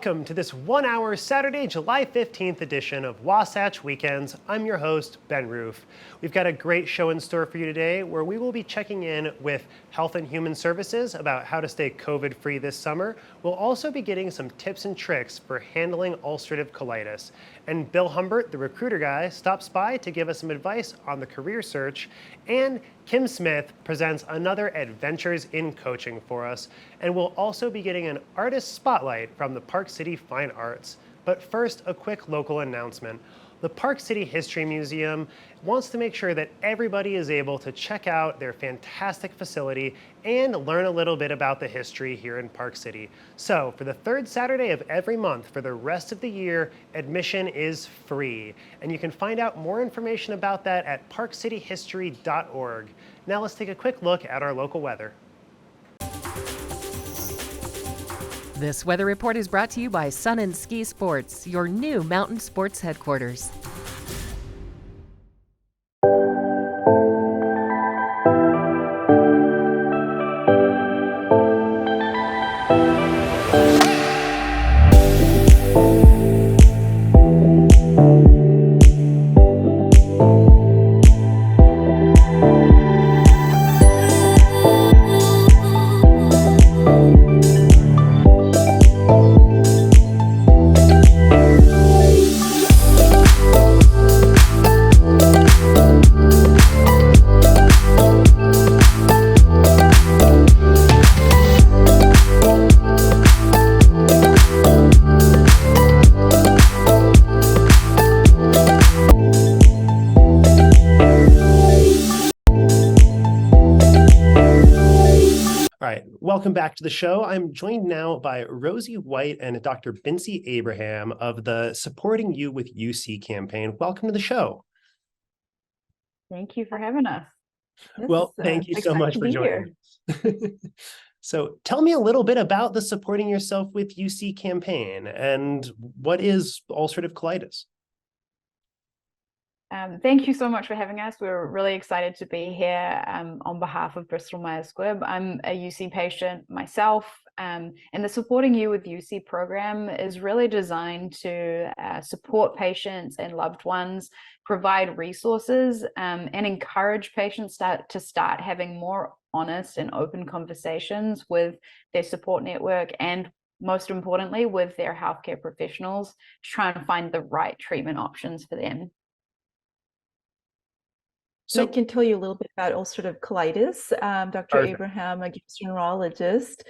Welcome to this 1-hour Saturday, July 15th edition of Wasatch Weekends. I'm your host, Ben Roof. We've got a great show in store for you today where we will be checking in with Health and Human Services about how to stay COVID-free this summer. We'll also be getting some tips and tricks for handling ulcerative colitis. And Bill Humbert, the recruiter guy, stops by to give us some advice on the career search. And Kim Smith presents another Adventures in Coaching for us. And we'll also be getting an artist spotlight from the Park City Fine Arts. But first, a quick local announcement. The Park City History Museum wants to make sure that everybody is able to check out their fantastic facility and learn a little bit about the history here in Park City. So for the third Saturday of every month for the rest of the year, admission is free. And you can find out more information about that at parkcityhistory.org. Now let's take a quick look at our local weather. This weather report is brought to you by Sun and Ski Sports, your new mountain sports headquarters. Welcome back to the show. I'm joined now by Rosie White and Dr. Bincy Abraham of the Supporting You with UC campaign. Welcome to the show. Thank you for having us. Well, thank you so much for joining us. So tell me a little bit about the Supporting Yourself with UC campaign and what is ulcerative colitis? Thank you so much for having us. We're really excited to be here on behalf of Bristol Myers Squibb. I'm a UC patient myself, and the Supporting You with UC program is really designed to support patients and loved ones, provide resources, and encourage patients to start having more honest and open conversations with their support network and, most importantly, with their healthcare professionals to try and find the right treatment options for them. So I can tell you a little bit about ulcerative colitis. Dr. Abraham, a gastroenterologist,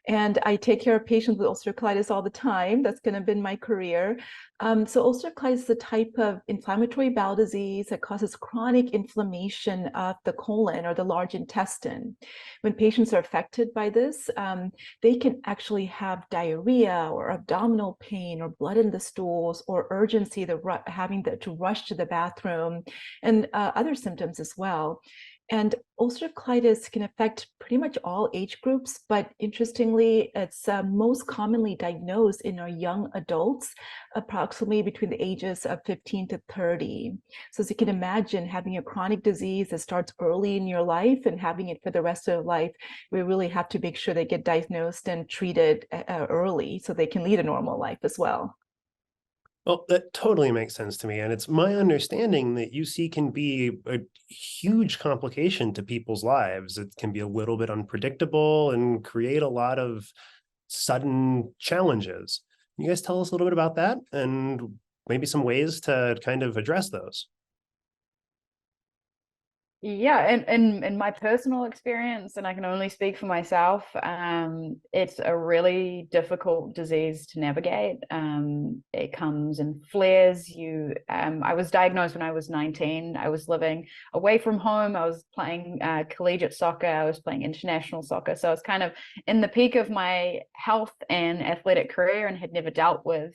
and I take care of patients with ulcerative colitis all the time. That's kind of been my career. So ulcerative colitis is a type of inflammatory bowel disease that causes chronic inflammation of the colon or the large intestine. When patients are affected by this, they can actually have diarrhea or abdominal pain or blood in the stools or urgency, having to rush to the bathroom, and other symptoms as well. And ulcerative colitis can affect pretty much all age groups, but interestingly, it's most commonly diagnosed in our young adults, approximately between the ages of 15 to 30. So as you can imagine, having a chronic disease that starts early in your life and having it for the rest of life, we really have to make sure they get diagnosed and treated early so they can lead a normal life as well. Well, that totally makes sense to me. And it's my understanding that UC can be a huge complication to people's lives. It can be a little bit unpredictable and create a lot of sudden challenges. Can you guys tell us a little bit about that and maybe some ways to kind of address those? Yeah, and in my personal experience, and I can only speak for myself, it's a really difficult disease to navigate. It comes in flares. I was diagnosed when I was 19. I was living away from home. I was playing collegiate soccer. I was playing international soccer. So I was kind of in the peak of my health and athletic career and had never dealt with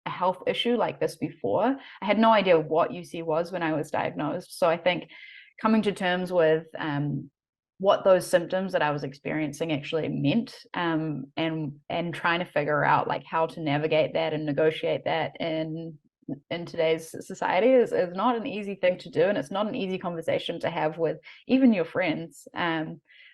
a health issue like this before. I had no idea what UC was when I was diagnosed. So I think coming to terms with what those symptoms that I was experiencing actually meant, and trying to figure out like how to navigate that and negotiate that in today's society is not an easy thing to do, and it's not an easy conversation to have with even your friends.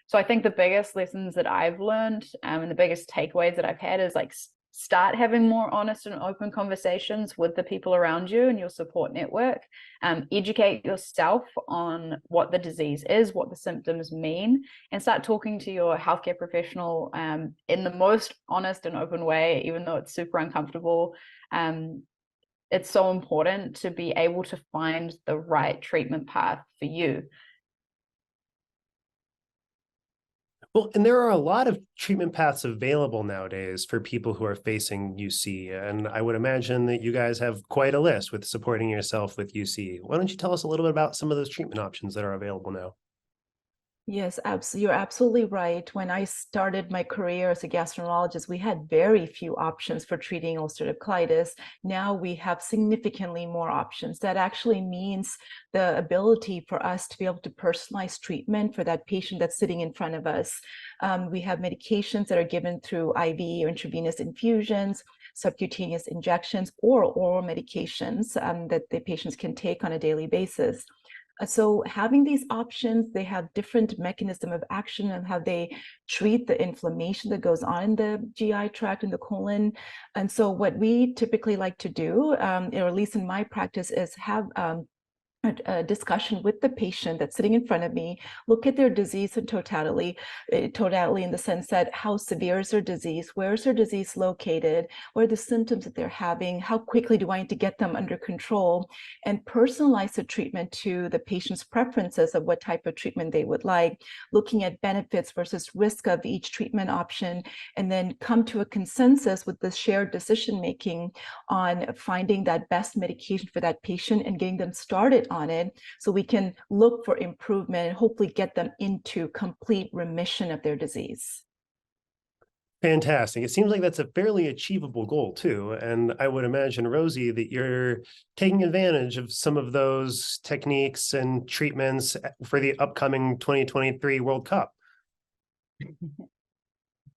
So I think the biggest lessons that I've learned and the biggest takeaways that I've had is like start having more honest and open conversations with the people around you and your support network. Educate yourself on what the disease is, what the symptoms mean, and start talking to your healthcare professional in the most honest and open way, even though it's super uncomfortable. It's so important to be able to find the right treatment path for you. Well, and there are a lot of treatment paths available nowadays for people who are facing UC, and I would imagine that you guys have quite a list with supporting yourself with UC. Why don't you tell us a little bit about some of those treatment options that are available now? Yes, you're absolutely right. When I started my career as a gastroenterologist, we had very few options for treating ulcerative colitis. Now we have significantly more options. That actually means the ability for us to be able to personalize treatment for that patient that's sitting in front of us. We have medications that are given through IV or intravenous infusions, subcutaneous injections, or oral medications that the patients can take on a daily basis. So having these options, they have different mechanism of action and how they treat the inflammation that goes on in the GI tract and the colon. And so what we typically like to do, or at least in my practice, is have a discussion with the patient that's sitting in front of me, look at their disease in totality in the sense that how severe is their disease, where is their disease located, what are the symptoms that they're having, how quickly do I need to get them under control, and personalize the treatment to the patient's preferences of what type of treatment they would like, looking at benefits versus risk of each treatment option, and then come to a consensus with the shared decision making on finding that best medication for that patient and getting them started on it so we can look for improvement and hopefully get them into complete remission of their disease. Fantastic. It seems like that's a fairly achievable goal too. And I would imagine, Rosie, that you're taking advantage of some of those techniques and treatments for the upcoming 2023 World Cup.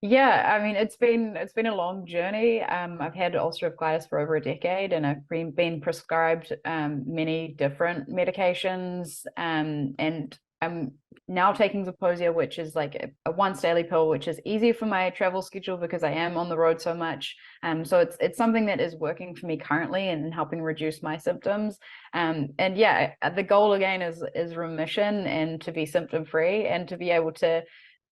Yeah, I mean, it's been a long journey. I've had ulcerative colitis for over a decade, and I've been prescribed many different medications. And I'm now taking Zeposia, which is like a once daily pill, which is easy for my travel schedule because I am on the road so much. So it's something that is working for me currently and helping reduce my symptoms. And yeah, the goal again is remission and to be symptom free and to be able to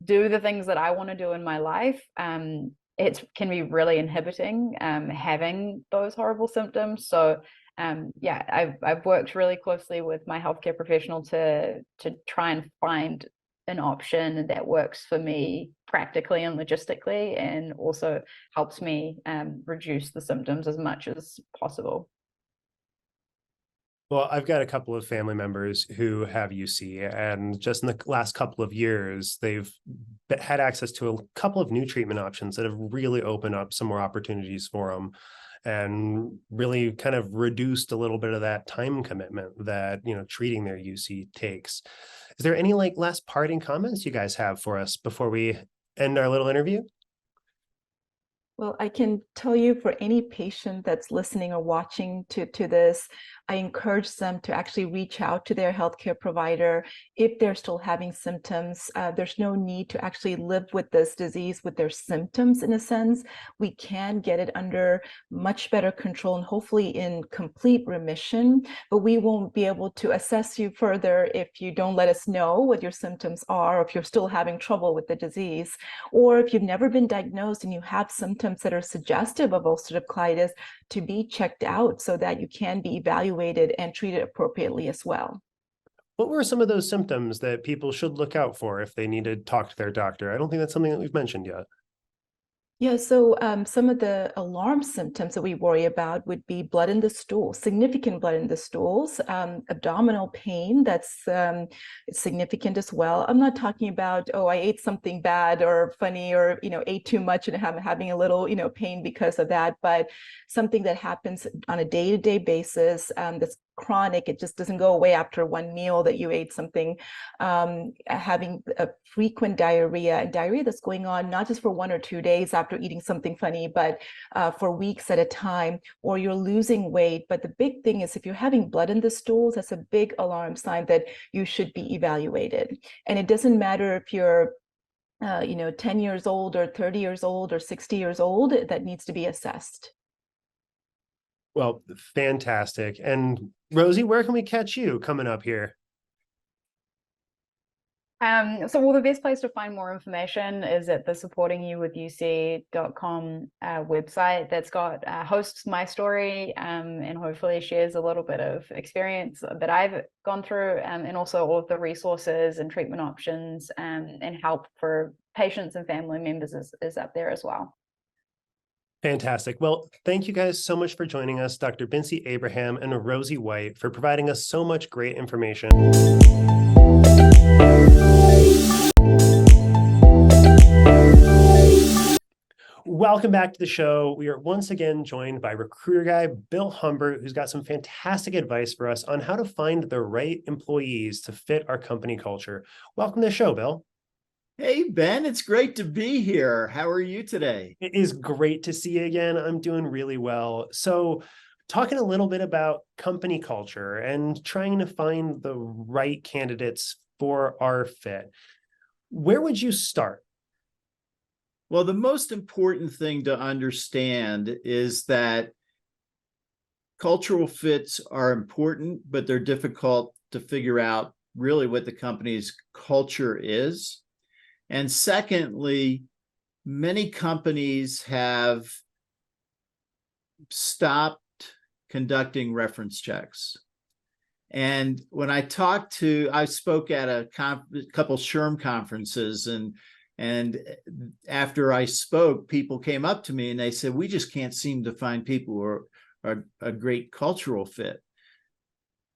do the things that I want to do in my life. It can be really inhibiting having those horrible symptoms. So yeah, I've worked really closely with my healthcare professional to try and find an option that works for me practically and logistically, and also helps me reduce the symptoms as much as possible. Well, I've got a couple of family members who have UC, and just in the last couple of years, they've had access to a couple of new treatment options that have really opened up some more opportunities for them and really kind of reduced a little bit of that time commitment that, treating their UC takes. Is there any last parting comments you guys have for us before we end our little interview? Well, I can tell you for any patient that's listening or watching to this, I encourage them to actually reach out to their healthcare provider if they're still having symptoms. There's no need to actually live with this disease with their symptoms in a sense. We can get it under much better control and hopefully in complete remission, but we won't be able to assess you further if you don't let us know what your symptoms are, or if you're still having trouble with the disease, or if you've never been diagnosed and you have symptoms that are suggestive of ulcerative colitis, to be checked out so that you can be evaluated and treated appropriately as well. What were some of those symptoms that people should look out for if they need to talk to their doctor? I don't think that's something that we've mentioned yet. Yeah, so some of the alarm symptoms that we worry about would be blood in the stool, significant blood in the stools, abdominal pain that's significant as well. I'm not talking about, oh, I ate something bad or funny, or ate too much and I'm having a little pain because of that, but something that happens on a day-to-day basis that's chronic. It just doesn't go away after one meal that you ate something. Having a frequent diarrhea, and diarrhea that's going on not just for 1 or 2 days after eating something funny, but for weeks at a time, or you're losing weight. But the big thing is if you're having blood in the stools, that's a big alarm sign that you should be evaluated. And it doesn't matter if you're 10 years old or 30 years old or 60 years old that needs to be assessed. Well, fantastic. And Rosie, where can we catch you coming up here? Well, the best place to find more information is at the supportingyouwithuc.com website that's got hosts my story and hopefully shares a little bit of experience that I've gone through, and also all of the resources and treatment options and help for patients and family members is up there as well. Fantastic. Well, thank you guys so much for joining us, Dr. Bincy Abraham and Rosie White, for providing us so much great information. Welcome back to the show. We are once again joined by recruiter guy Bill Humbert, who's got some fantastic advice for us on how to find the right employees to fit our company culture. Welcome to the show, Bill. Hey, Ben, it's great to be here. How are you today? It is great to see you again. I'm doing really well. So, talking a little bit about company culture and trying to find the right candidates for our fit. Where would you start? Well, the most important thing to understand is that cultural fits are important, but they're difficult to figure out really what the company's culture is. And secondly, many companies have stopped conducting reference checks. And when I spoke at a couple SHRM conferences, and after I spoke, people came up to me and they said, we just can't seem to find people who are a great cultural fit.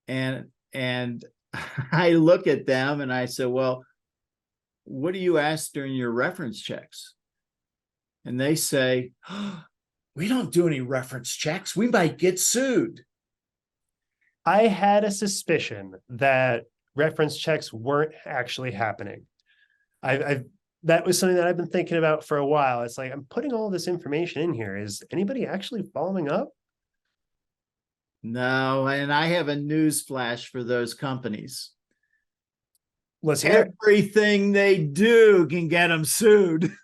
And I look at them and I said, well, what do you ask during your reference checks? And they say, oh, we don't do any reference checks. We might get sued. I had a suspicion that reference checks weren't actually happening. That was something that I've been thinking about for a while. It's like, I'm putting all this information in here. Is anybody actually following up? No, and I have a news flash for those companies. Let's hear it. Everything they do can get them sued.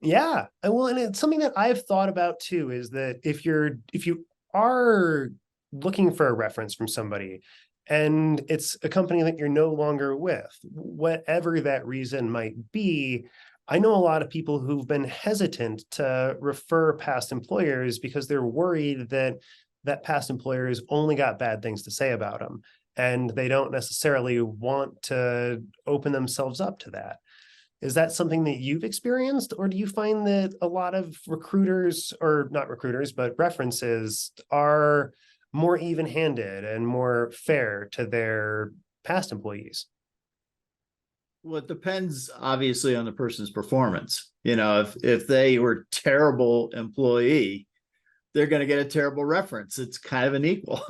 Yeah. Well, and it's something that I've thought about too, is that if you are looking for a reference from somebody and it's a company that you're no longer with, whatever that reason might be, I know a lot of people who've been hesitant to refer past employers because they're worried that past employers only got bad things to say about them, and they don't necessarily want to open themselves up to that. Is that something that you've experienced, or do you find that a lot of recruiters, or not recruiters, but references are more even-handed and more fair to their past employees? Well, it depends obviously on the person's performance. If they were a terrible employee, they're going to get a terrible reference. It's kind of an equal.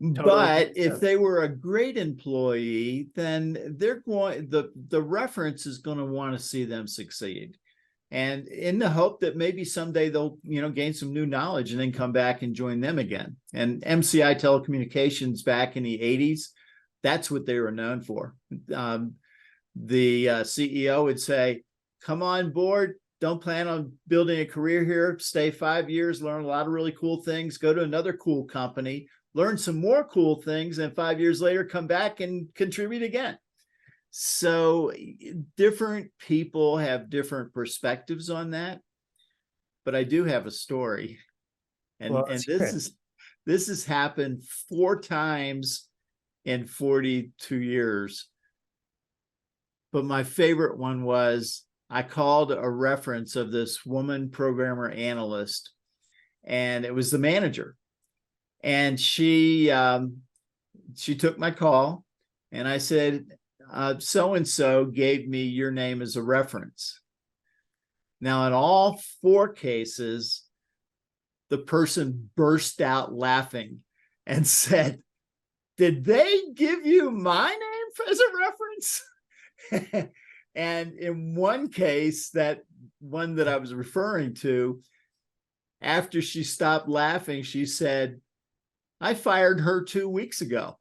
But if they were a great employee, then the reference is going to want to see them succeed. And in the hope that maybe someday they'll, gain some new knowledge and then come back and join them again. And MCI Telecommunications back in the 80s, that's what they were known for. The CEO would say, come on board. Don't plan on building a career here. Stay 5 years, learn a lot of really cool things, go to another cool company, learn some more cool things, and 5 years later, come back and contribute again. So different people have different perspectives on that. But I do have a story. And this has happened 4 times in 42 years. But my favorite one was, I called a reference of this woman programmer analyst, and it was the manager. And she took my call, and I said, so-and-so gave me your name as a reference. Now, in all 4 cases, the person burst out laughing and said, did they give you my name as a reference? And in one case, that one that I was referring to, after she stopped laughing, she said, I fired her 2 weeks ago.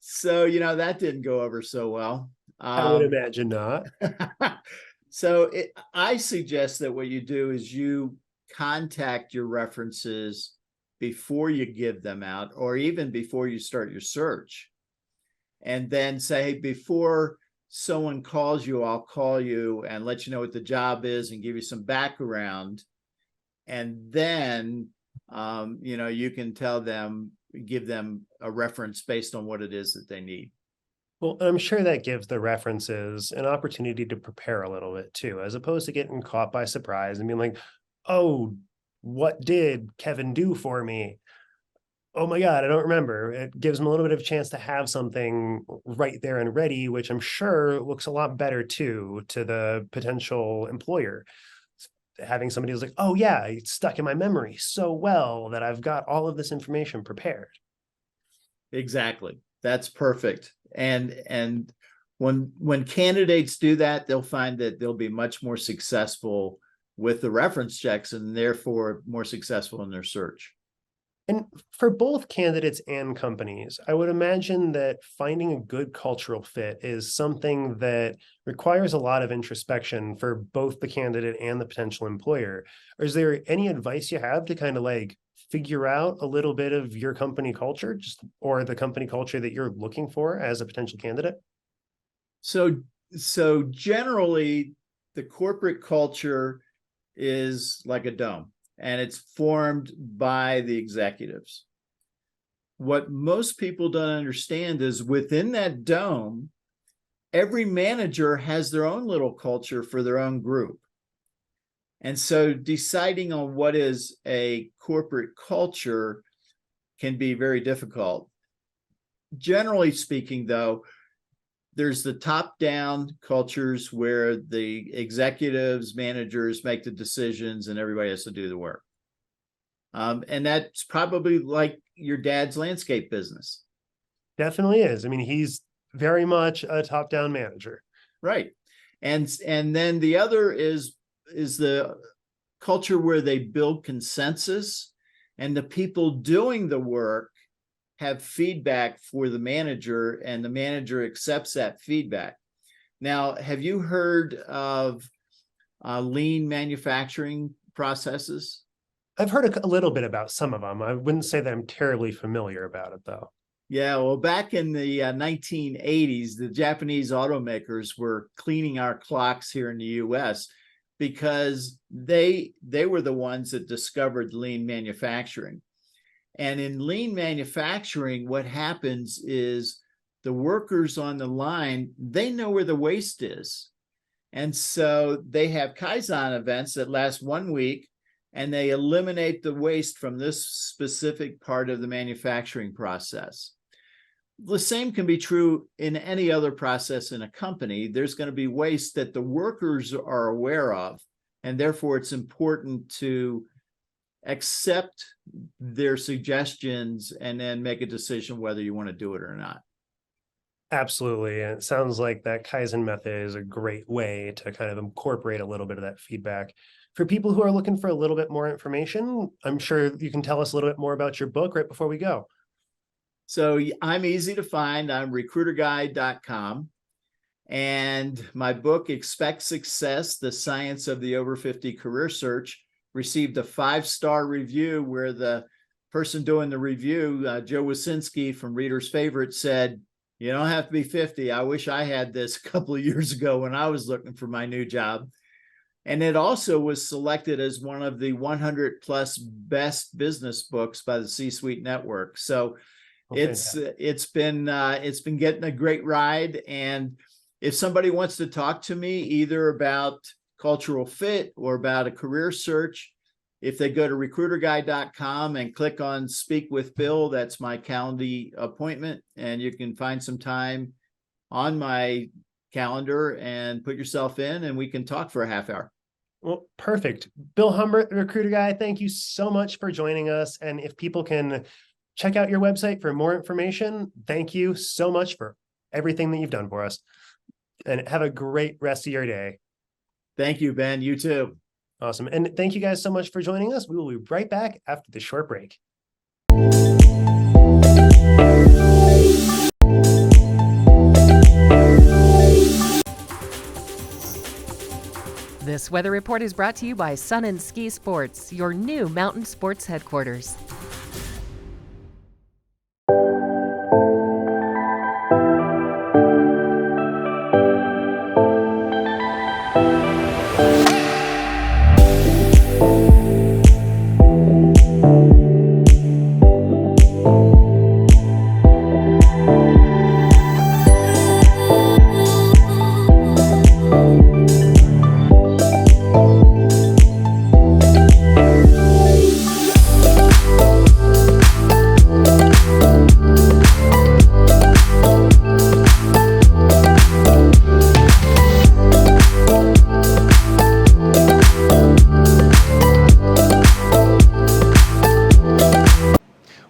So, that didn't go over so well. I would imagine not. So I suggest that what you do is you contact your references before you give them out, or even before you start your search. And then say, hey, before someone calls you, I'll call you and let you know what the job is and give you some background. And then, you can tell them, give them a reference based on what it is that they need. Well, I'm sure that gives the references an opportunity to prepare a little bit too, as opposed to getting caught by surprise and being like, oh, what did Kevin do for me? Oh my God, I don't remember. It gives them a little bit of a chance to have something right there and ready, which I'm sure looks a lot better too to the potential employer. Having somebody who's like, oh yeah, it's stuck in my memory so well that I've got all of this information prepared. Exactly. That's perfect. And when candidates do that, they'll find that they'll be much more successful with the reference checks and therefore more successful in their search. And for both candidates and companies, I would imagine that finding a good cultural fit is something that requires a lot of introspection for both the candidate and the potential employer. Or is there any advice you have to kind of like figure out a little bit of your company culture, or the company culture that you're looking for as a potential candidate? So generally, the corporate culture is like a dome, and it's formed by the executives. What most people don't understand is within that dome, every manager has their own little culture for their own group. And so deciding on what is a corporate culture can be very difficult. Generally speaking, though, there's the top-down cultures where the executives, managers make the decisions and everybody has to do the work. And that's probably like your dad's landscape business. Definitely is. I mean, he's very much a top-down manager. Right. And then the other is the culture where they build consensus and the people doing the work have feedback for the manager and the manager accepts that feedback. Now, have you heard of lean manufacturing processes? I've heard a little bit about some of them. I wouldn't say that I'm terribly familiar about it, though. Yeah, well, back in the 1980s, the Japanese automakers were cleaning our clocks here in the U.S. because they were the ones that discovered lean manufacturing. And in lean manufacturing, what happens is the workers on the line, they know where the waste is. And so they have Kaizen events that last 1 week, and they eliminate the waste from this specific part of the manufacturing process. The same can be true in any other process in a company. There's going to be waste that the workers are aware of, and therefore it's important to accept their suggestions and then make a decision whether you want to do it or not. Absolutely. And it sounds like that Kaizen method is a great way to kind of incorporate a little bit of that feedback. For people who are looking for a little bit more information, I'm sure you can tell us a little bit more about your book right before we go. So I'm easy to find. I'm RecruiterGuy.com. And my book, Expect Success, The Science of the Over 50 Career Search, received a 5-star review where the person doing the review, Joe Wasinski from Reader's Favorite, said, "You don't have to be 50. I wish I had this a couple of years ago when I was looking for my new job." And it also was selected as one of the 100 plus best business books by the C-Suite Network. So it's been getting a great ride. And if somebody wants to talk to me either about cultural fit or about a career search, if they go to recruiterguy.com and click on Speak with Bill, that's my Calendly appointment, and you can find some time on my calendar and put yourself in, and we can talk for a half hour. Well, perfect. Bill Humbert, the Recruiter Guy, thank you so much for joining us. And if people can check out your website for more information, thank you so much for everything that you've done for us. And have a great rest of your day. Thank you, Ben. You too. Awesome. And thank you guys so much for joining us. We will be right back after the short break. This weather report is brought to you by Sun and Ski Sports, your new mountain sports headquarters.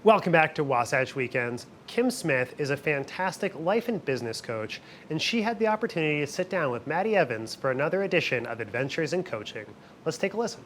Welcome back to Wasatch Weekends. Kim Smith is a fantastic life and business coach, and she had the opportunity to sit down with Maddie Evans for another edition of Adventures in Coaching. Let's take a listen.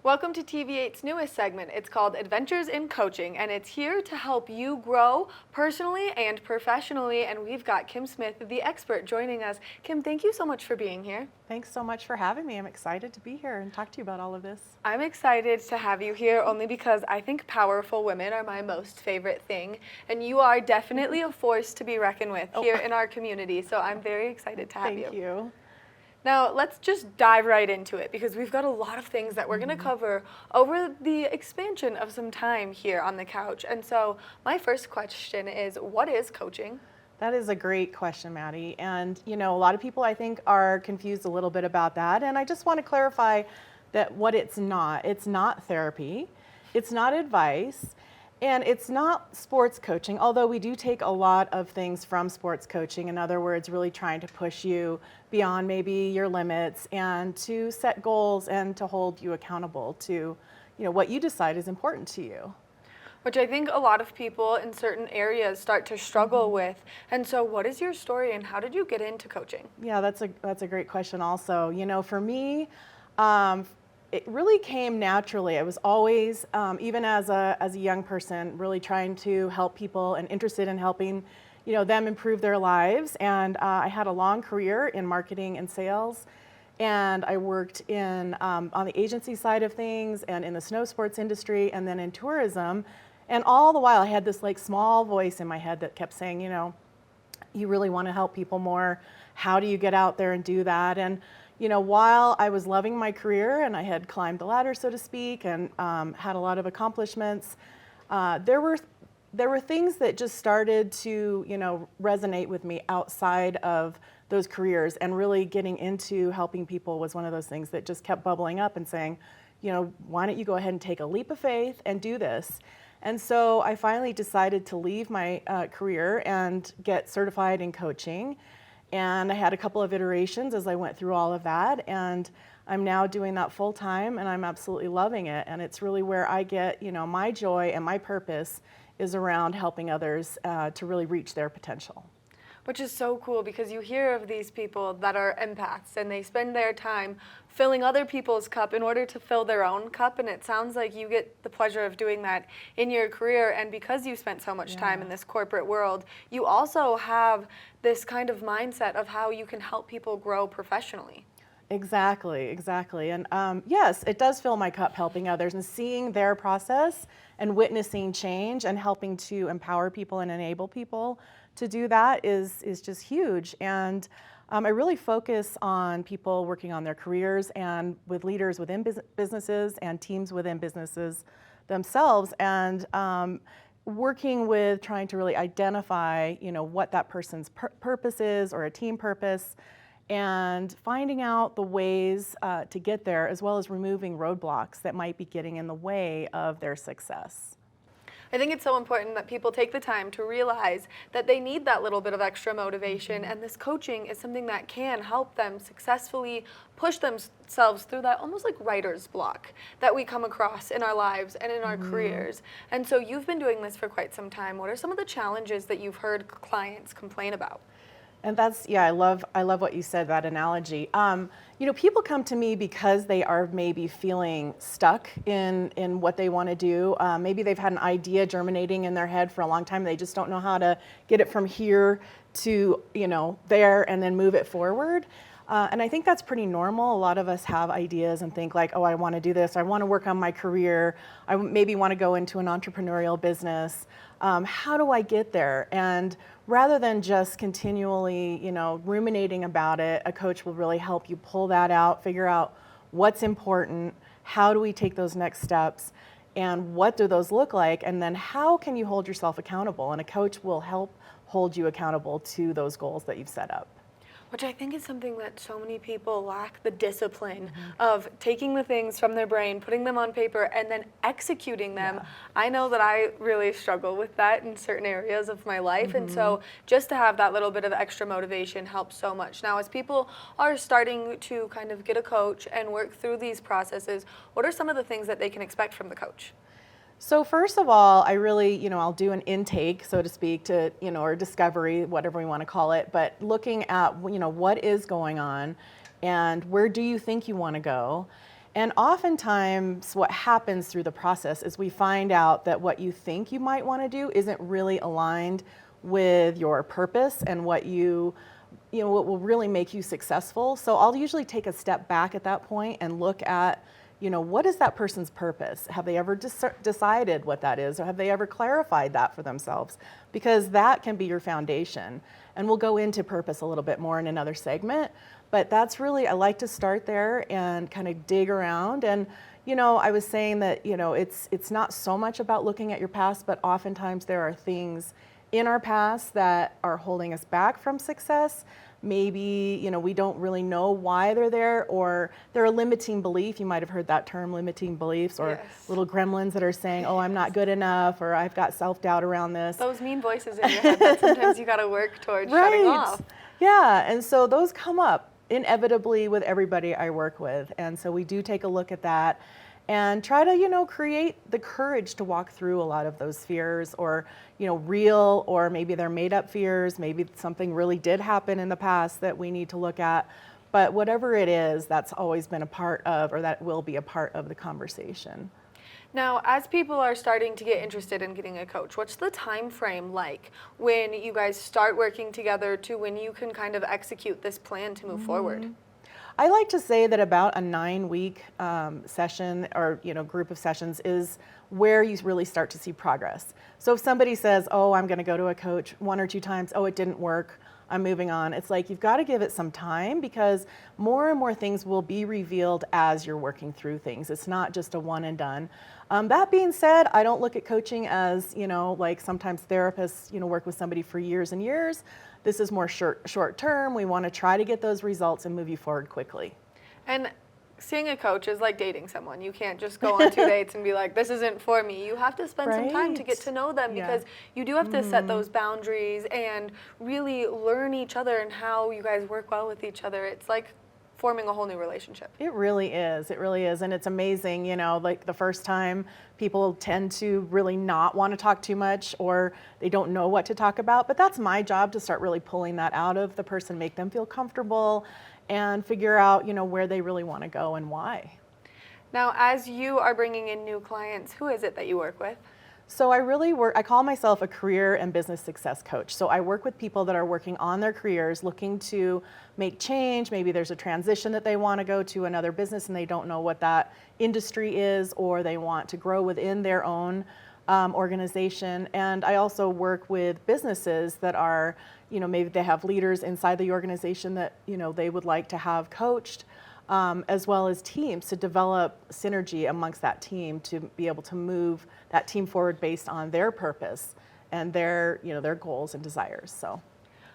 Welcome to TV8's newest segment. It's called Adventures in Coaching, and it's here to help you grow personally and professionally. And we've got Kim Smith, the expert, joining us. Kim, thank you so much for being here. Thanks so much for having me. I'm excited to be here and talk to you about all of this. I'm excited to have you here only because I think powerful women are my most favorite thing, and you are definitely a force to be reckoned with here in our community. So I'm very excited to have you. Thank you. Now, let's just dive right into it because we've got a lot of things that we're going to cover over the expansion of some time here on the couch. And so my first question is, what is coaching? That is a great question, Maddie. And, you know, a lot of people, I think, are confused a little bit about that. And I just want to clarify that what it's not therapy, it's not advice, and it's not sports coaching, although we do take a lot of things from sports coaching. In other words, really trying to push you beyond maybe your limits and to set goals and to hold you accountable to, you know, what you decide is important to you. Which I think a lot of people in certain areas start to struggle with. And so what is your story and how did you get into coaching? Yeah, that's a great question also. You know, for me, it really came naturally. I was always, even as a young person, really trying to help people and interested in helping, you know, them improve their lives. And I had a long career in marketing and sales, and I worked in on the agency side of things, and in the snow sports industry, and then in tourism. And all the while, I had this like small voice in my head that kept saying, you know, you really want to help people more. How do you get out there and do that? And you know, while I was loving my career and I had climbed the ladder, so to speak, and had a lot of accomplishments, there were things that just started to, you know, resonate with me outside of those careers, and really getting into helping people was one of those things that just kept bubbling up and saying, you know, why don't you go ahead and take a leap of faith and do this? And so I finally decided to leave my career and get certified in coaching. And I had a couple of iterations as I went through all of that, and I'm now doing that full time, and I'm absolutely loving it. And it's really where I get, you know, my joy and my purpose is around helping others to really reach their potential. Which is so cool because you hear of these people that are empaths and they spend their time filling other people's cup in order to fill their own cup, and it sounds like you get the pleasure of doing that in your career. And because you spent so much time in this corporate world, you also have this kind of mindset of how you can help people grow professionally. Exactly. And yes, it does fill my cup helping others and seeing their process and witnessing change and helping to empower people and enable people to do that is just huge. And I really focus on people working on their careers and with leaders within businesses and teams within businesses themselves, and working with trying to really identify, you know, what that person's purpose is, or a team purpose, and finding out the ways to get there, as well as removing roadblocks that might be getting in the way of their success. I think it's so important that people take the time to realize that they need that little bit of extra motivation, and this coaching is something that can help them successfully push themselves through that almost like writer's block that we come across in our lives and in our careers. And so you've been doing this for quite some time. What are some of the challenges that you've heard clients complain about? And that's, yeah, I love what you said, that analogy. People come to me because they are maybe feeling stuck in what they want to do. Maybe they've had an idea germinating in their head for a long time. They just don't know how to get it from here to, there and then move it forward. And I think that's pretty normal. A lot of us have ideas and think like, oh, I want to do this. I want to work on my career. I maybe want to go into an entrepreneurial business. How do I get there? And rather than just continually, ruminating about it, a coach will really help you pull that out, figure out what's important, how do we take those next steps, and what do those look like, and then how can you hold yourself accountable? And a coach will help hold you accountable to those goals that you've set up. Which I think is something that so many people lack, the discipline of taking the things from their brain, putting them on paper, and then executing them. Yeah. I know that I really struggle with that in certain areas of my life, and so just to have that little bit of extra motivation helps so much. Now, as people are starting to kind of get a coach and work through these processes, what are some of the things that they can expect from the coach? So first of all, I really, I'll do an intake, so to speak, to, or discovery, whatever we want to call it, but looking at, what is going on and where do you think you want to go? And oftentimes what happens through the process is we find out that what you think you might want to do isn't really aligned with your purpose and what what will really make you successful. So I'll usually take a step back at that point and look at, what is that person's purpose? Have they ever decided what that is, or have they ever clarified that for themselves? Because that can be your foundation. And we'll go into purpose a little bit more in another segment, but that's really, I like to start there and kind of dig around. And, I was saying that, it's not so much about looking at your past, but oftentimes there are things in our past that are holding us back from success. Maybe, we don't really know why they're there, or they're a limiting belief. You might have heard that term, limiting beliefs, or little gremlins that are saying, oh, I'm not good enough, or I've got self-doubt around this. Those mean voices in your head that sometimes you got to work towards shutting off. Yeah, and so those come up inevitably with everybody I work with. And so we do take a look at that and try to, create the courage to walk through a lot of those fears, or, real, or maybe they're made up fears. Maybe something really did happen in the past that we need to look at. But whatever it is, that's always been a part of, or that will be a part of the conversation. Now, as people are starting to get interested in getting a coach, what's the time frame like when you guys start working together to when you can kind of execute this plan to move forward? I like to say that about a 9-week session, or group of sessions, is where you really start to see progress. So if somebody says, oh, I'm going to go to a coach 1 or 2 times, oh, it didn't work, I'm moving on. It's like you've got to give it some time, because more and more things will be revealed as you're working through things. It's not just a one and done. That being said, I don't look at coaching as, like sometimes therapists, work with somebody for years and years. This is more short term. We want to try to get those results and move you forward quickly. And seeing a coach is like dating someone. You can't just go on 2 dates and be like, this isn't for me. You have to spend some time to get to know them, because you do have to set those boundaries and really learn each other and how you guys work well with each other. It's like forming a whole new relationship. It really is. It really is. And it's amazing, like the first time, people tend to really not want to talk too much, or they don't know what to talk about. But that's my job, to start really pulling that out of the person, make them feel comfortable, and figure out, where they really want to go and why. Now, as you are bringing in new clients, who is it that you work with? So I call myself a career and business success coach. So I work with people that are working on their careers, looking to make change. Maybe there's a transition that they want to go to another business and they don't know what that industry is, or they want to grow within their own organization. And I also work with businesses that are, maybe they have leaders inside the organization that, they would like to have coached. As well as teams, to develop synergy amongst that team, to be able to move that team forward based on their purpose and their goals and desires. So,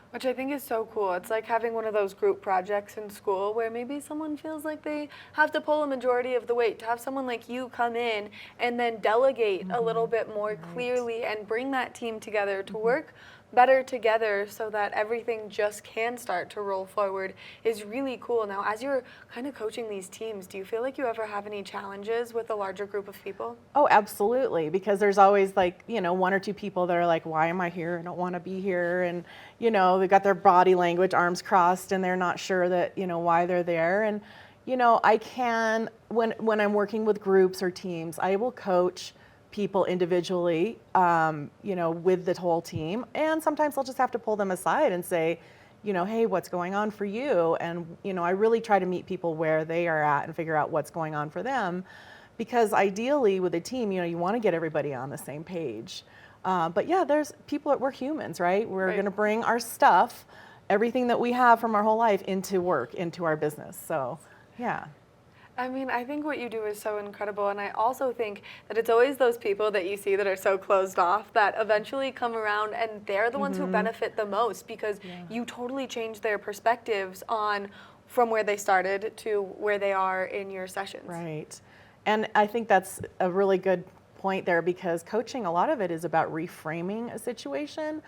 which I think is so cool. It's like having one of those group projects in school where maybe someone feels like they have to pull a majority of the weight. To have someone like you come in and then delegate a little bit more clearly and bring that team together to work better together so that everything just can start to roll forward is really cool. Now, as you're kind of coaching these teams, do you feel like you ever have any challenges with a larger group of people? Oh, absolutely, because there's always 1 or 2 people that are like, why am I here? I don't want to be here. And, they've got their body language, arms crossed, and they're not sure that, why they're there. And, I can, when I'm working with groups or teams, I will coach people individually, with the whole team. And sometimes I'll just have to pull them aside and say, hey, what's going on for you? And, I really try to meet people where they are at and figure out what's going on for them. Because ideally with a team, you want to get everybody on the same page. But yeah, there's people we're humans, right? We're going to bring our stuff, everything that we have from our whole life into work, into our business. So, yeah. I mean, I think what you do is so incredible, and I also think that it's always those people that you see that are so closed off that eventually come around, and they're the ones who benefit the most because you totally change their perspectives on from where they started to where they are in your sessions. Right. And I think that's a really good point there, because coaching, a lot of it is about reframing a situation.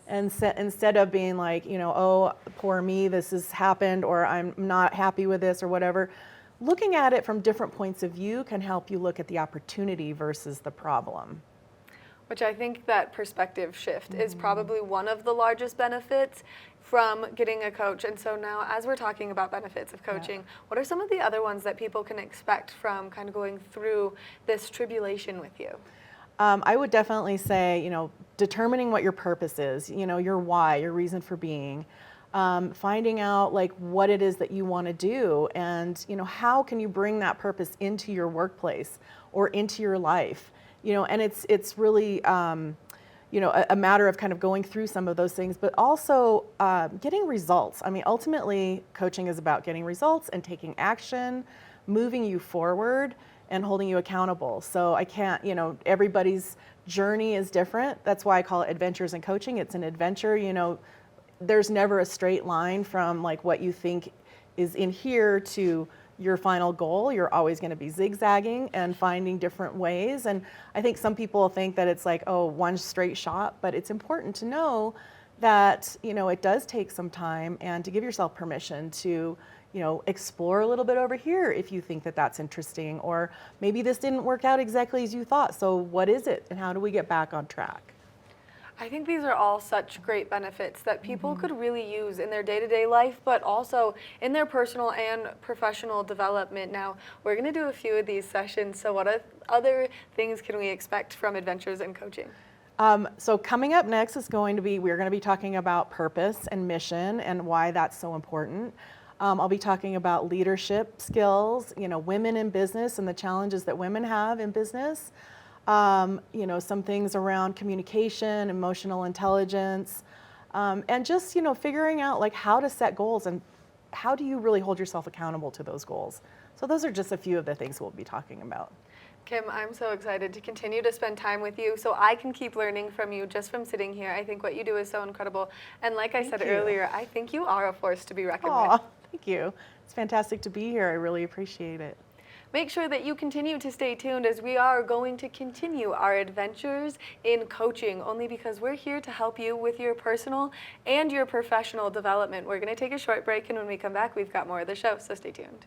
And instead of being like, oh, poor me, this has happened, or I'm not happy with this or whatever, looking at it from different points of view can help you look at the opportunity versus the problem. Which I think that perspective shift is probably one of the largest benefits from getting a coach. And so now, as we're talking about benefits of coaching, what are some of the other ones that people can expect from kind of going through this tribulation with you? I would definitely say, determining what your purpose is, your why, your reason for being, finding out like what it is that you want to do, and, how can you bring that purpose into your workplace or into your life, and it's really, a matter of kind of going through some of those things, but also getting results. I mean, ultimately, coaching is about getting results and taking action, moving you forward, and holding you accountable. So I can't, everybody's journey is different. That's why I call it adventures in coaching. It's an adventure, there's never a straight line from like what you think is in here to your final goal. You're always going to be zigzagging and finding different ways. And I think some people think that it's like, oh, one straight shot, but it's important to know that, it does take some time, and to give yourself permission to, explore a little bit over here if you think that that's interesting, or maybe this didn't work out exactly as you thought. So what is it, and how do we get back on track? I think these are all such great benefits that people could really use in their day-to-day life, but also in their personal and professional development. Now, we're going to do a few of these sessions, so what other things can we expect from Adventures in Coaching? So coming up next is we're going to be talking about purpose and mission and why that's so important. I'll be talking about leadership skills, women in business and the challenges that women have in business. Some things around communication, emotional intelligence, and just, figuring out like how to set goals and how do you really hold yourself accountable to those goals. So those are just a few of the things we'll be talking about. Kim, I'm so excited to continue to spend time with you so I can keep learning from you just from sitting here. I think what you do is so incredible. And like I said earlier, I think you are a force to be reckoned with. Thank you. It's fantastic to be here. I really appreciate it. Make sure that you continue to stay tuned, as we are going to continue our adventures in coaching, only because we're here to help you with your personal and your professional development. We're going to take a short break, and when we come back, we've got more of the show, so stay tuned.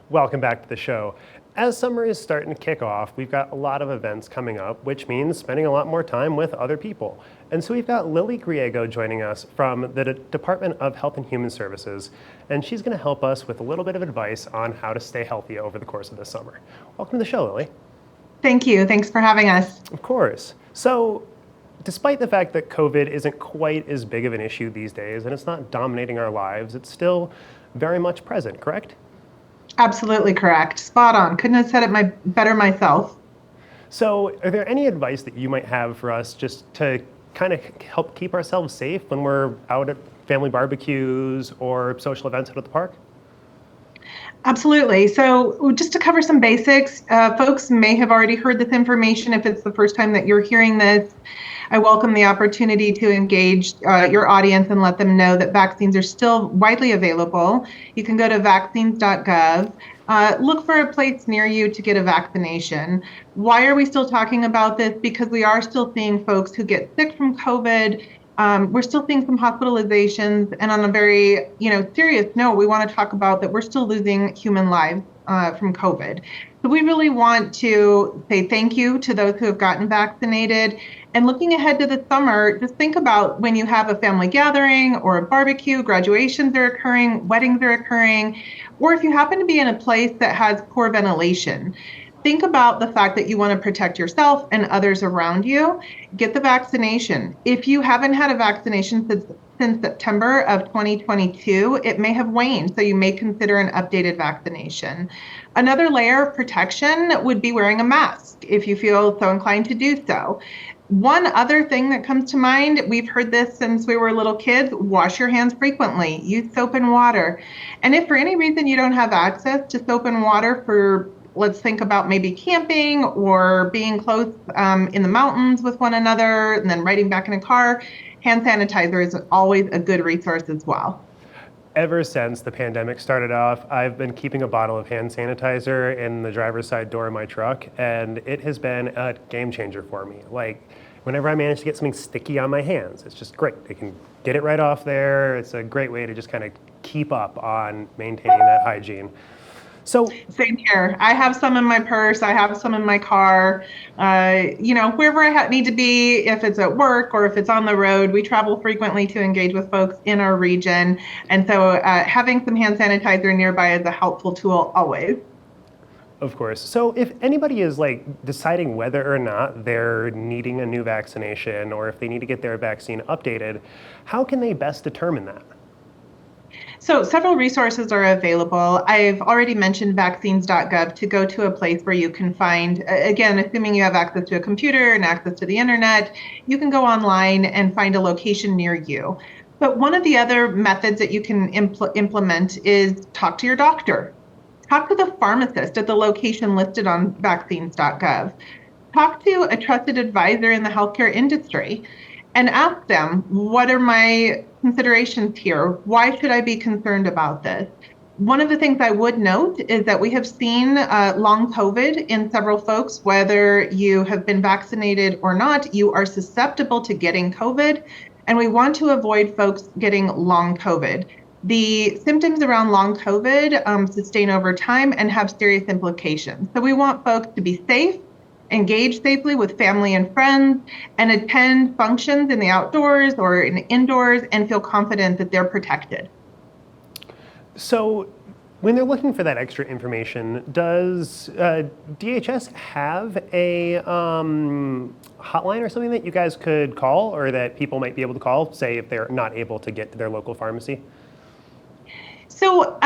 Welcome back to the show. As summer is starting to kick off, we've got a lot of events coming up, which means spending a lot more time with other people. And so we've got Lily Griego joining us from the Department of Health and Human Services, and she's going to help us with a little bit of advice on how to stay healthy over the course of the summer. Welcome to the show, Lily. Thank you. Thanks for having us. Of course. So, despite the fact that COVID isn't quite as big of an issue these days, and it's not dominating our lives, it's still very much present, correct? Absolutely correct. Spot on. Couldn't have said it better myself. So are there any advice that you might have for us just to kind of help keep ourselves safe when we're out at family barbecues or social events out at the park? Absolutely. So just to cover some basics, folks may have already heard this information. If it's the first time that you're hearing this, I welcome the opportunity to engage your audience and let them know that vaccines are still widely available. You can go to vaccines.gov. Look for a place near you to get a vaccination. Why are we still talking about this? Because we are still seeing folks who get sick from COVID We're still seeing some hospitalizations, and on a very, serious note, we want to talk about that we're still losing human lives from COVID. So we really want to say thank you to those who have gotten vaccinated. And looking ahead to the summer, just think about when you have a family gathering or a barbecue, graduations are occurring, weddings are occurring, or if you happen to be in a place that has poor ventilation. Think about the fact that you want to protect yourself and others around you. Get the vaccination. If you haven't had a vaccination since September of 2022, it may have waned, so you may consider an updated vaccination. Another layer of protection would be wearing a mask if you feel so inclined to do so. One other thing that comes to mind, we've heard this since we were little kids, wash your hands frequently, use soap and water. And if for any reason you don't have access to soap and water for, let's think about maybe camping or being close in the mountains with one another and then riding back in a car, hand sanitizer is always a good resource as well. Ever since the pandemic started off, I've been keeping a bottle of hand sanitizer in the driver's side door of my truck, and it has been a game changer for me. Like, whenever I manage to get something sticky on my hands, it's just great. I can get it right off there. It's a great way to just kind of keep up on maintaining that hygiene. So same here. I have some in my purse. I have some in my car. Wherever I need to be, if it's at work or if it's on the road, we travel frequently to engage with folks in our region. And so having some hand sanitizer nearby is a helpful tool always. Of course. So if anybody is deciding whether or not they're needing a new vaccination or if they need to get their vaccine updated, how can they best determine that? So several resources are available. I've already mentioned vaccines.gov to go to a place where you can find, again, assuming you have access to a computer and access to the internet, you can go online and find a location near you. But one of the other methods that you can implement is talk to your doctor. Talk to the pharmacist at the location listed on vaccines.gov. Talk to a trusted advisor in the healthcare industry and ask them, what are my considerations here? Why should I be concerned about this? One of the things I would note is that we have seen long COVID in several folks. Whether you have been vaccinated or not, you are susceptible to getting COVID, and we want to avoid folks getting long COVID. The symptoms around long COVID sustain over time and have serious implications. So we want folks to be safe, engage safely with family and friends, and attend functions in the outdoors or in indoors and feel confident that they're protected. So when they're looking for that extra information, does DHS have a hotline or something that you guys could call or that people might be able to call, say if they're not able to get to their local pharmacy? So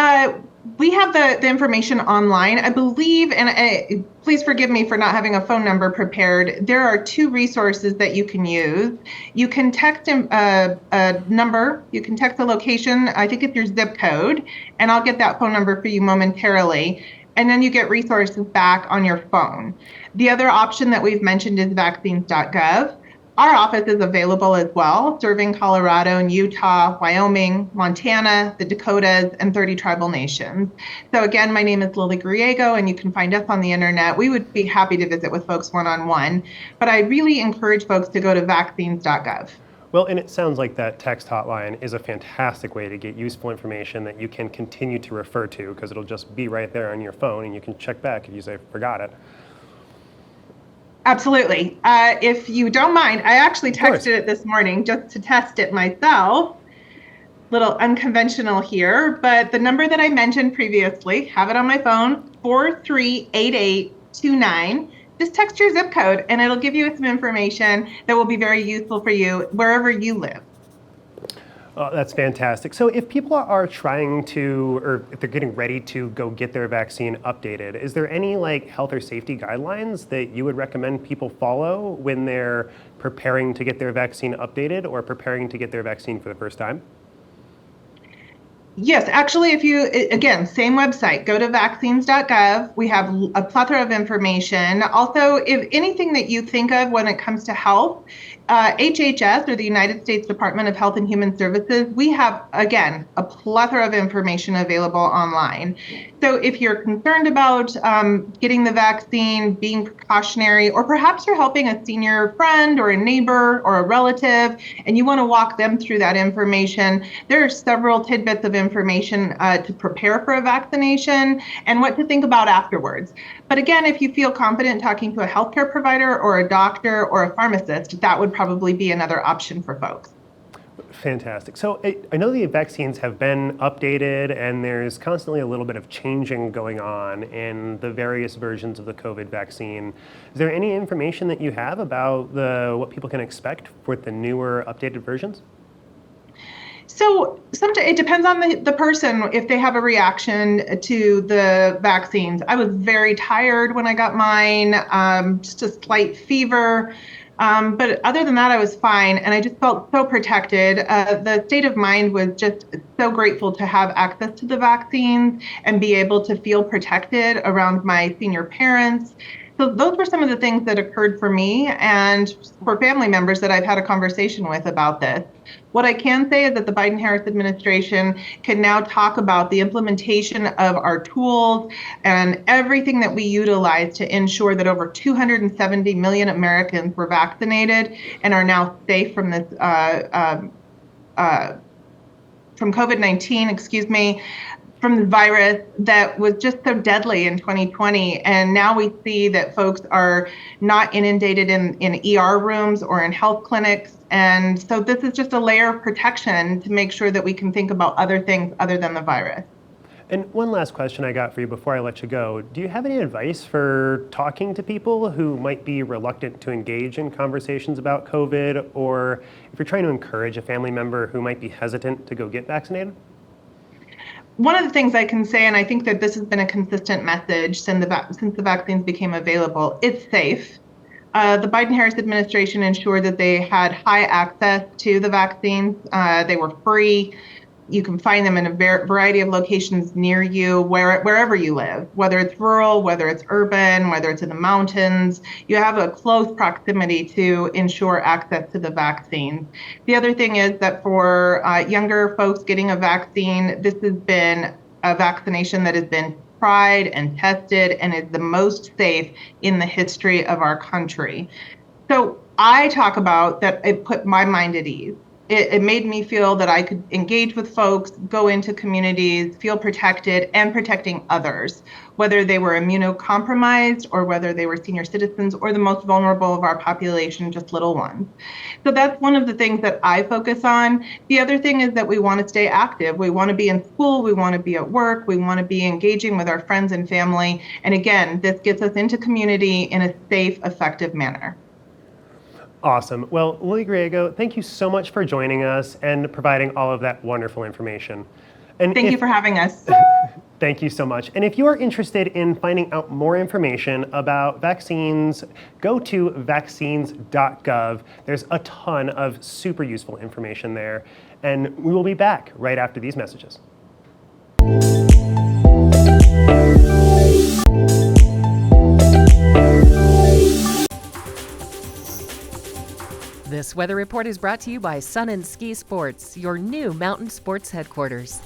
we have the information online, I believe, and please forgive me for not having a phone number prepared. There are two resources that you can use. You can text a number, you can text a location, I think it's your zip code, and I'll get that phone number for you momentarily. And then you get resources back on your phone. The other option that we've mentioned is vaccines.gov. Our office is available as well, serving Colorado and Utah, Wyoming, Montana, the Dakotas, and 30 tribal nations. So again, my name is Lily Griego, and you can find us on the internet. We would be happy to visit with folks one-on-one, but I really encourage folks to go to vaccines.gov. Well, and it sounds like that text hotline is a fantastic way to get useful information that you can continue to refer to because it'll just be right there on your phone and you can check back if you say, forgot it. Absolutely. If you don't mind, I actually texted it this morning just to test it myself. Little unconventional here, but the number that I mentioned previously, have it on my phone, 438829. Just text your zip code and it'll give you some information that will be very useful for you wherever you live. Oh, that's fantastic. So if people are trying to, or if they're getting ready to go get their vaccine updated, is there any health or safety guidelines that you would recommend people follow when they're preparing to get their vaccine updated or preparing to get their vaccine for the first time? Yes, actually, if you, again, same website, go to vaccines.gov. We have a plethora of information. Also, if anything that you think of when it comes to health, HHS, or the United States Department of Health and Human Services, we have, again, a plethora of information available online. So if you're concerned about getting the vaccine, being precautionary, or perhaps you're helping a senior friend or a neighbor or a relative, and you want to walk them through that information, there are several tidbits of information to prepare for a vaccination and what to think about afterwards. But again, if you feel confident talking to a healthcare provider or a doctor or a pharmacist, that would probably be another option for folks. Fantastic. So I know the vaccines have been updated and there's constantly a little bit of changing going on in the various versions of the COVID vaccine. Is there any information that you have about what people can expect with the newer updated versions? So sometimes it depends on the person if they have a reaction to the vaccines. I was very tired when I got mine, just a slight fever. But other than that, I was fine, and I just felt so protected. The state of mind was just so grateful to have access to the vaccines and be able to feel protected around my senior parents. So those were some of the things that occurred for me and for family members that I've had a conversation with about this. What I can say is that the Biden-Harris administration can now talk about the implementation of our tools and everything that we utilize to ensure that over 270 million Americans were vaccinated and are now safe from this from COVID-19, from the virus that was just so deadly in 2020. And now we see that folks are not inundated in ER rooms or in health clinics. And so this is just a layer of protection to make sure that we can think about other things other than the virus. And one last question I got for you before I let you go. Do you have any advice for talking to people who might be reluctant to engage in conversations about COVID, or if you're trying to encourage a family member who might be hesitant to go get vaccinated? One of the things I can say, and I think that this has been a consistent message since the vaccines became available, it's safe. The Biden-Harris administration ensured that they had high access to the vaccines. They were free. You can find them in a variety of locations near you, wherever you live, whether it's rural, whether it's urban, whether it's in the mountains. You have a close proximity to ensure access to the vaccine. The other thing is that for younger folks getting a vaccine, this has been a vaccination that has been tried and tested and is the most safe in the history of our country. So I talk about that it put my mind at ease. It made me feel that I could engage with folks, go into communities, feel protected, and protecting others, whether they were immunocompromised or whether they were senior citizens or the most vulnerable of our population, just little ones. So that's one of the things that I focus on. The other thing is that we want to stay active. We want to be in school, we want to be at work, we want to be engaging with our friends and family. And again, this gets us into community in a safe, effective manner. Awesome. Well, Lily Griego, thank you so much for joining us and providing all of that wonderful information. And thank you for having us. Thank you so much. And if you are interested in finding out more information about vaccines, go to vaccines.gov. There's a ton of super useful information there. And we will be back right after these messages. This weather report is brought to you by Sun and Ski Sports, your new mountain sports headquarters.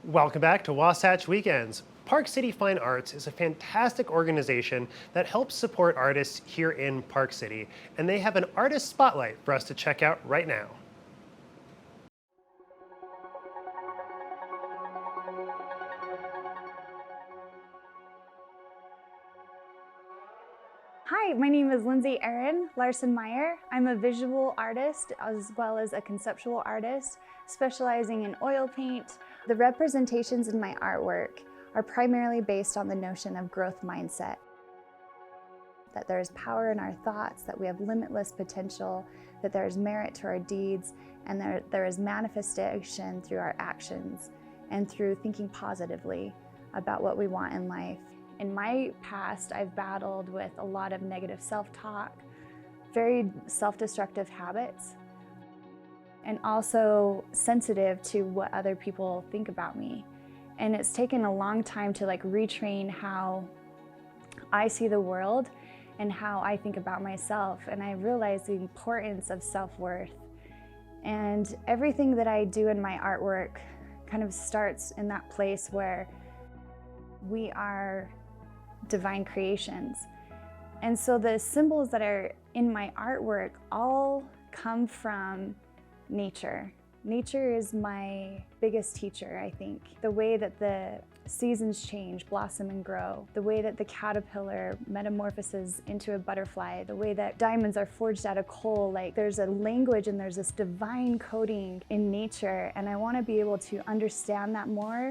Welcome back to Wasatch Weekends. Park City Fine Arts is a fantastic organization that helps support artists here in Park City, and they have an artist spotlight for us to check out right now. Hi, my name is Lindsay Erin Larson-Meyer. I'm a visual artist as well as a conceptual artist, specializing in oil paint. The representations in my artwork are primarily based on the notion of growth mindset. That there is power in our thoughts, that we have limitless potential, that there is merit to our deeds, and there is manifestation through our actions and through thinking positively about what we want in life. In my past, I've battled with a lot of negative self-talk, very self-destructive habits, and also sensitive to what other people think about me. And it's taken a long time to retrain how I see the world and how I think about myself. And I realized the importance of self-worth. And everything that I do in my artwork kind of starts in that place where we are divine creations. And so the symbols that are in my artwork all come from nature. Nature is my biggest teacher, I think. The way that the seasons change, blossom and grow, the way that the caterpillar metamorphoses into a butterfly, the way that diamonds are forged out of coal, there's a language and there's this divine coding in nature, and I want to be able to understand that more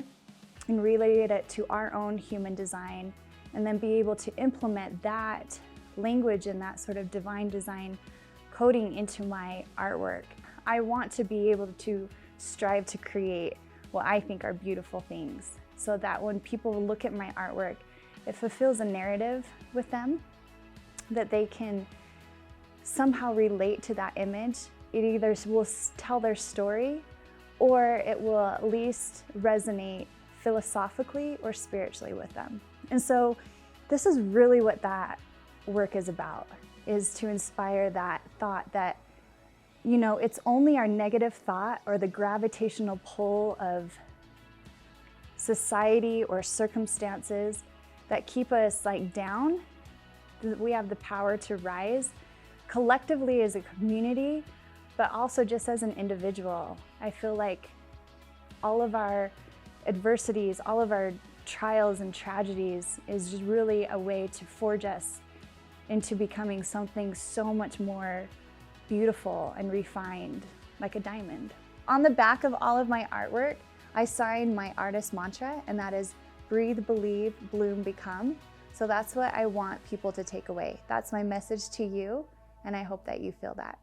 and relate it to our own human design, and then be able to implement that language and that sort of divine design coding into my artwork. I want to be able to strive to create what I think are beautiful things, so that when people look at my artwork, it fulfills a narrative with them, that they can somehow relate to that image. It either will tell their story, or it will at least resonate philosophically or spiritually with them. And so this is really what that work is about, is to inspire that thought that, it's only our negative thought or the gravitational pull of society or circumstances that keep us down, that we have the power to rise collectively as a community, but also just as an individual. I feel like all of our adversities, all of our trials and tragedies is just really a way to forge us into becoming something so much more beautiful and refined, like a diamond. On the back of all of my artwork, I sign my artist mantra, and that is breathe, believe, bloom, become. So that's what I want people to take away. That's my message to you, and I hope that you feel that.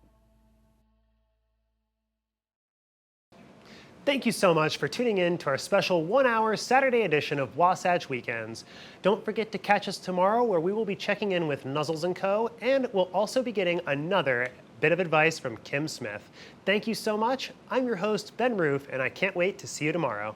Thank you so much for tuning in to our special 1-hour Saturday edition of Wasatch Weekends. Don't forget to catch us tomorrow, where we will be checking in with Nuzzles & Co., and we'll also be getting another bit of advice from Kim Smith. Thank you so much. I'm your host, Ben Roof, and I can't wait to see you tomorrow.